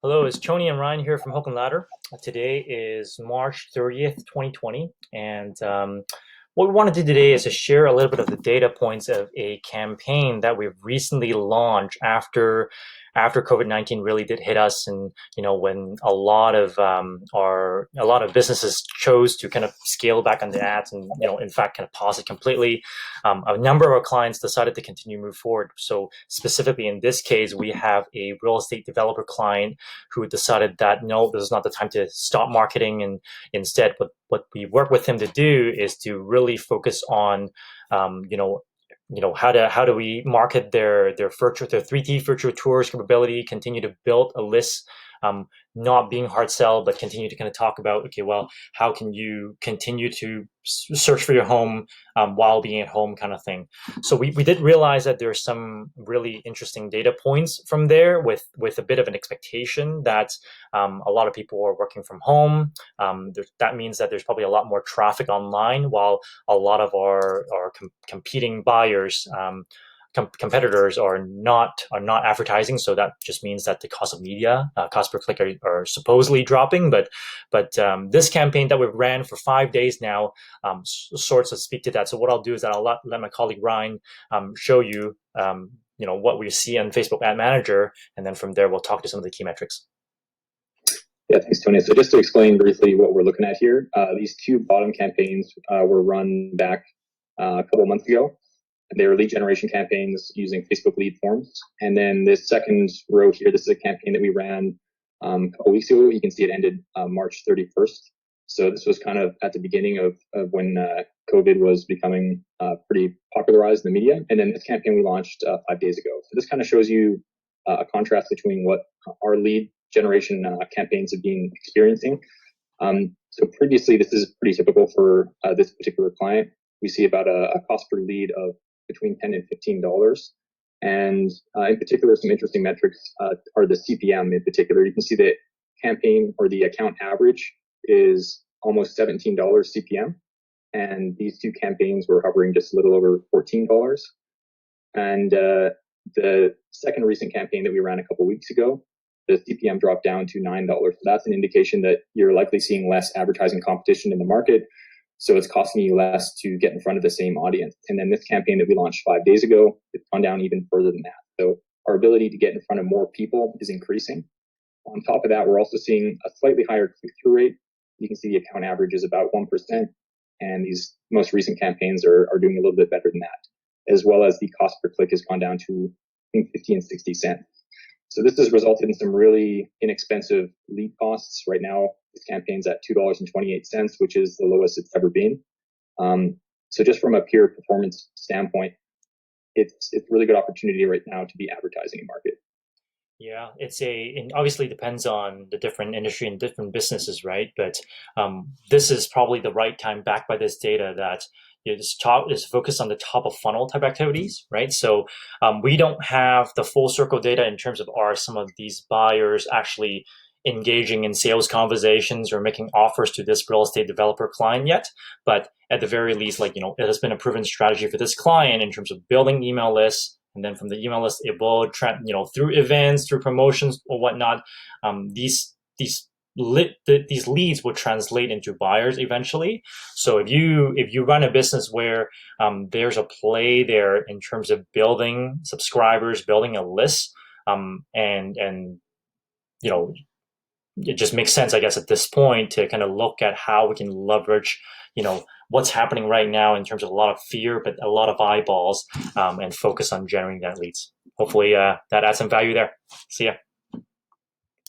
Hello, it's Tony and Ryan here from Hook and Ladder. Today is March 30th, 2020, and what we want to do today is to share a little bit of the data points of a campaign that we've recently launched after COVID-19 really did hit us, and when a lot of businesses chose to kind of scale back on the ads, and in fact kind of pause it completely. A number of our clients decided to continue to move forward. So specifically in this case, we have a real estate developer client who decided that no, this is not the time to stop marketing, and instead what we work with him to do is to really focus on how do we market their 3D virtual tours capability, continue to build a list, not being hard sell, but continue to kind of talk about, okay, well, how can you continue to search for your home while being at home, kind of thing. So we did realize that there's some really interesting data points from there with a bit of an expectation that a lot of people are working from home. That means that there's probably a lot more traffic online, while a lot of our competing buyers, competitors are not advertising. So that just means that the cost of media, cost per click are supposedly dropping. But this campaign that we've ran for 5 days now sorts of speak to that. So what I'll do is that I'll let my colleague Ryan show you what we see on Facebook Ad Manager, and then from there we'll talk to some of the key metrics. Yeah, thanks, Tony. So just to explain briefly what we're looking at here, these two bottom campaigns were run back a couple of months ago. They were lead generation campaigns using Facebook lead forms. And then this second row here, this is a campaign that we ran a couple weeks ago. You can see it ended March 31st. So this was kind of at the beginning of when COVID was becoming pretty popularized in the media. And then this campaign we launched 5 days ago. So this kind of shows you a contrast between what our lead generation campaigns have been experiencing. So previously, this is pretty typical for this particular client. We see about a cost per lead of between $10 and $15. And in particular, some interesting metrics are the CPM in particular. You can see that campaign or the account average is almost $17 CPM. And these two campaigns were hovering just a little over $14. And the second recent campaign that we ran a couple weeks ago, the CPM dropped down to $9. So that's an indication that you're likely seeing less advertising competition in the market. So it's costing you less to get in front of the same audience. And then this campaign that we launched 5 days ago, it's gone down even further than that. So our ability to get in front of more people is increasing. On top of that, we're also seeing a slightly higher click-through rate. You can see the account average is about 1%. And these most recent campaigns are doing a little bit better than that, as well as the cost per click has gone down to, I think, 50 and 60 cents. So this has resulted in some really inexpensive lead costs. Right now, this campaign's at $2.28, which is the lowest it's ever been. So just from a pure performance standpoint, it's a really good opportunity right now to be advertising in market. Yeah, it obviously depends on the different industry and different businesses, right? But this is probably the right time, backed by this data, that is focused on the top of funnel type activities, right? So we don't have the full circle data in terms of are some of these buyers actually engaging in sales conversations or making offers to this real estate developer client yet. But at the very least, it has been a proven strategy for this client in terms of building email lists. And then from the email list, it will, through events, through promotions or whatnot, these leads will translate into buyers eventually. So if you run a business where there's a play there in terms of building subscribers, building a list, and it just makes sense, I guess, at this point to kind of look at how we can leverage, what's happening right now in terms of a lot of fear, but a lot of eyeballs, and focus on generating that leads. Hopefully that adds some value there. See ya.